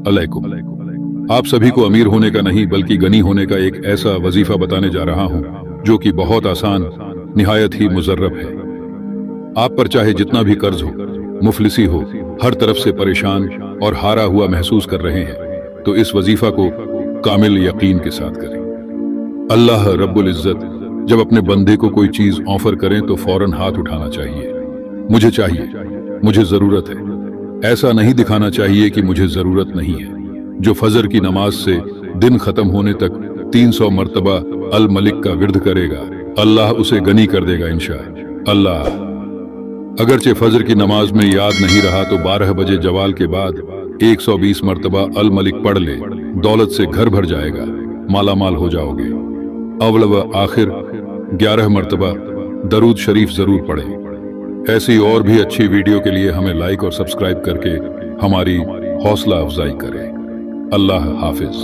अलैकुम। आप सभी को अमीर होने का नहीं बल्कि गनी होने का एक ऐसा वजीफा बताने जा रहा हूं जो कि बहुत आसान, निहायत ही मुजर्रब है। आप पर चाहे जितना भी कर्ज हो, मुफलिसी हो, हर तरफ से परेशान और हारा हुआ महसूस कर रहे हैं, तो इस वजीफा को कामिल यकीन के साथ करें। अल्लाह रब्बुल इज्जत जब अपने बंदे को कोई चीज ऑफर करें तो फौरन हाथ उठाना चाहिए। मुझे चाहिए, मुझे जरूरत है, ऐसा नहीं दिखाना चाहिए कि मुझे जरूरत नहीं है। जो फजर की नमाज से दिन खत्म होने तक 300 मर्तबा अल मलिक का विर्द करेगा, अल्लाह उसे गनी कर देगा इंशाअल्लाह। अगरचे फजर की नमाज में याद नहीं रहा तो 12 बजे जवाल के बाद 120 मर्तबा अल मलिक पढ़ ले, दौलत से घर भर जाएगा, माला माल हो जाओगे। अव्वल व आखिर 11 मर्तबा दरूद शरीफ जरूर पढ़ें। ऐसी और भी अच्छी वीडियो के लिए हमें लाइक और सब्सक्राइब करके हमारी हौसला अफजाई करें। अल्लाह हाफिज।